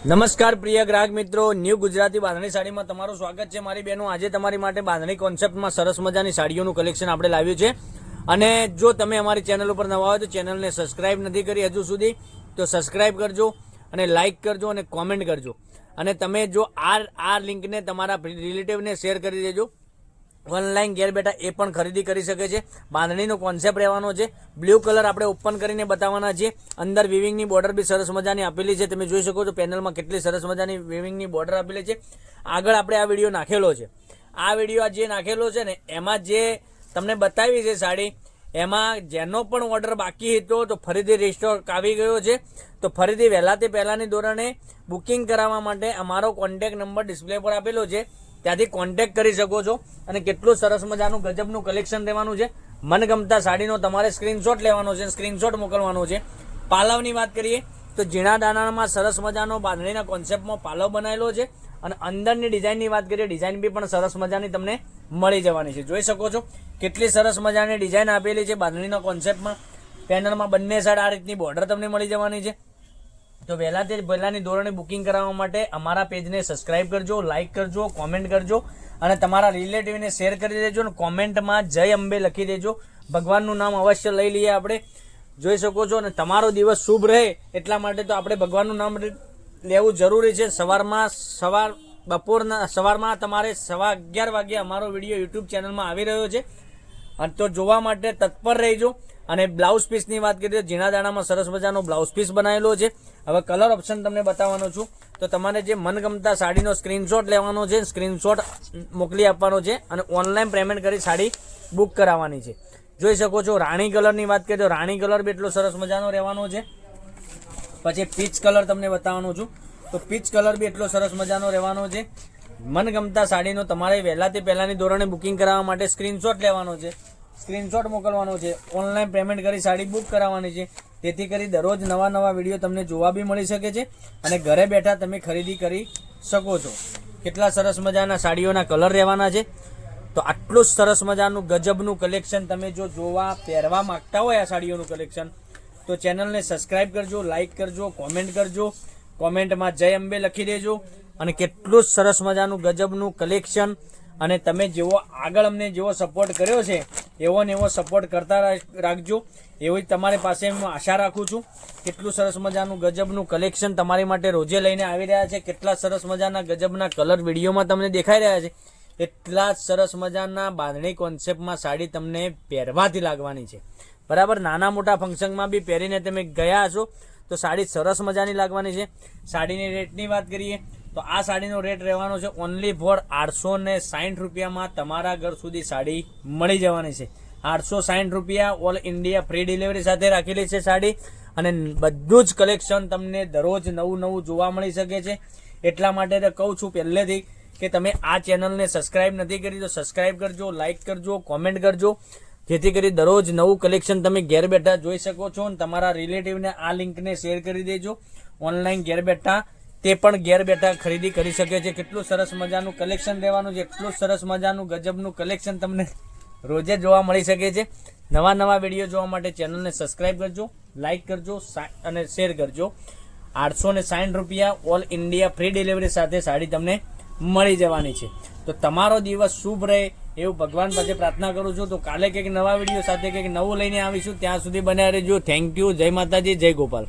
નમસ્કાર પ્રિય ગ્રાહક મિત્રો, ન્યૂ ગુજરાતી બાંધણી સાડીમાં તમારું સ્વાગત છે. મારી બહેનો, આજે તમારી માટે બાંધણી કોન્સેપ્ટમાં સરસ મજાની સાડીઓનું કલેક્શન આપણે લાવ્યું છે. અને જો તમે અમારી ચેનલ ઉપર નવા હોય તો ચેનલને સબસ્ક્રાઇબ નથી કરી હજુ સુધી તો સબસ્ક્રાઇબ કરજો અને લાઇક કરજો અને કોમેન્ટ કરજો. અને તમે જો આ લિંકને તમારા રિલેટિવને શેર કરી દેજો. ઓનલાઈન ઘેર બેઠા એ પણ ખરીદી કરી શકે છે. બાંધણીનો કોન્સેપ્ટ રહેવાનો છે. બ્લુ કલર આપણે ઓપન કરીને બતાવવાના છીએ. અંદર વિવિંગની બોર્ડર બી સરસ મજાની આપેલી છે. તમે જોઈ શકો છો પેનલમાં કેટલી સરસ મજાની વિવિંગની બોર્ડર આપેલી છે. આગળ આપણે આ વિડીયો નાખેલો છે. આ વિડીયો જે નાખેલો છે ને એમાં જે તમને બતાવી છે સાડી, એમાં જેનો પણ ઓર્ડર બાકી હતો તો ફરીથી રિસ્ટોક આવી ગયો છે. તો ફરીથી વહેલાથી પહેલાંની ધોરણે બુકિંગ કરાવવા માટે અમારો કોન્ટેક્ટ નંબર ડિસ્પ્લે પર આપેલો છે. ત્યાંથી કોન્ટેક્ટ કરી શકો છો. અને કેટલું સરસ મજાનું ગજબનું કલેક્શન રહેવાનું છે. મનગમતા સાડીનો તમારે સ્ક્રીનશોટ લેવાનો છે, સ્ક્રીનશોટ મોકલવાનો છે. પાલવની વાત કરીએ તો ઝીણા દાણામાં સરસ મજાનો બાંધણીના કોન્સેપ્ટમાં પાલવ બનાવેલો છે. અને અંદરની ડિઝાઇનની વાત કરીએ, ડિઝાઇન બી પણ સરસ મજાની તમને મળી જવાની છે. જોઈ શકો છો કેટલી સરસ મજાની ડિઝાઇન આપેલી છે બાંધણીના કોન્સેપ્ટમાં. પેનલમાં બંને સાઈડ આ રીતની બોર્ડર તમને મળી જવાની છે. તો પહેલાની ધોરણે બુકિંગ કરાવવા માટે અમારા પેજને સબસ્ક્રાઇબ કરજો, લાઇક કરજો, કોમેન્ટ કરજો અને તમારા રિલેટિવને શેર કરી દેજો. અને કોમેન્ટમાં જય અંબે લખી દેજો. ભગવાનનું નામ અવશ્ય લઈ લઈએ આપણે. જોઈ શકો છો. અને તમારો દિવસ શુભ રહે એટલા માટે તો આપણે ભગવાનનું નામ લેવું જરૂરી છે. સવારમાં તમારે 11:15 વાગે અમારો વિડીયો યુટ્યુબ ચેનલમાં આવી રહ્યો છે. અને તો જોવા માટે તત્પર રહેજો. અને બ્લાઉઝ પીસની વાત કરીએ તો ઝીણા દાણામાં સરસ મજાનો બ્લાઉઝ પીસ બનાવેલો છે. હવે કલર ઓપ્શન તમને બતાવવાનો છું. તો તમારે જે મનગમતા સાડીનો સ્ક્રીનશોટ લેવાનો છે, સ્ક્રીનશોટ મોકલી આપવાનો છે અને ઓનલાઈન પેમેન્ટ કરી સાડી બુક કરાવવાની છે. જોઈ શકો છો. રાણી કલરની વાત કરીએ તો રાણી કલર બી એટલો સરસ મજાનો રહેવાનો છે. પછી પીચ કલર તમને બતાવવાનો છું. તો પીચ કલર બી એટલો સરસ મજાનો રહેવાનો છે. મનગમતા સાડીનો તમારે વહેલાથી પહેલાંની ધોરણે બુકિંગ કરાવવા માટે સ્ક્રીનશોટ લેવાનો છે, સ્ક્રીનશોટ મોકલવાનો છે, ઓનલાઈન પેમેન્ટ કરી સાડી બુક કરાવવાની છે. તેથી કરી દરરોજ નવા વિડીયો તમને જોવા બી મળી શકે છે અને ઘરે બેઠા તમે ખરીદી કરી શકો છો. કેટલા સરસ મજાના સાડીઓના કલર રહેવાના છે. તો આટલું સરસ મજાનું ગજબનું કલેક્શન તમે જો પહેરવા માંગતા હોય આ સાડીઓનું કલેક્શન, તો ચેનલને સબસ્ક્રાઇબ કરજો, લાઇક કરજો, કોમેન્ટ કરજો. કોમેન્ટમાં જય અંબે લખી દેજો. અને કેટલું સરસ મજાનું ગજબનું કલેક્શન. અને તમે આગળ અમને જેવો સપોર્ટ કર્યો છે એવો ને એવો સપોર્ટ કરતા રાખજો. એવી તમારી પાસે હું આશા રાખું છું. કેટલું સરસ મજાનું ગજબનું કલેક્શન તમારી માટે રોજે લઈને આવી રહ્યા છે. કેટલા સરસ મજાના ગજબના કલર વિડીયોમાં તમને દેખાઈ રહ્યા છે. એટલા સરસ મજાના બાંધણી કોન્સેપ્ટમાં સાડી તમને પહેરવાથી લાગવાની છે. બરાબર. નાના મોટા ફંક્શનમાં બી પહેરીને તમે ગયા હશો તો સાડી સરસ મજાની લાગવાની છે. સાડીની રેટની વાત કરીએ તો આ સાડીનો રેટ રહેવાનો છે ઓનલી ફોર 860 રૂપિયામાં તમારા ઘર સુધી સાડી મળી જવાની છે. 860 રૂપિયા ઓલ ઇન્ડિયા ફ્રી ડિલિવરી સાથે રાખેલી છે સાડી. અને બધું જ કલેક્શન તમને દરરોજ નવું જોવા મળી શકે છે. એટલા માટે તો કહું છું પહેલેથી કે તમે આ ચેનલને સબસ્ક્રાઇબ નથી કરી તો સબસ્ક્રાઇબ કરજો, લાઇક કરજો, કોમેન્ટ કરજો. જેથી કરી દરરોજ નવું કલેક્શન તમે ઘેર બેઠા જોઈ શકો છો. અને તમારા રિલેટિવને આ લિંકને શેર કરી દેજો. ઓનલાઈન ઘેર બેઠા તે પણ ઘેર બેઠા ખરીદી કરી શકે છે. કેટલું સરસ મજાનું કલેક્શન રહેવાનું છે. એટલું સરસ મજાનું ગજબનું કલેક્શન તમને રોજે જોવા મળી શકે છે. નવા વિડીયો જોવા માટે ચેનલને સબસ્ક્રાઇબ કરજો, લાઇક કરજો અને શેર કરજો. 860 રૂપિયા ઓલ ઇન્ડિયા ફ્રી ડિલિવરી સાથે સાડી તમને મળી જવાની છે. તો તમારો દિવસ શુભ રહે એવું ભગવાન પાસે પ્રાર્થના કરું છું. તો કાલે કંઈક નવા વિડીયો સાથે કંઈક નવું લઈને આવીશું. ત્યાં સુધી બન્યા રહેજો. Thank you. જય માતાજી, જય ગોપાલ.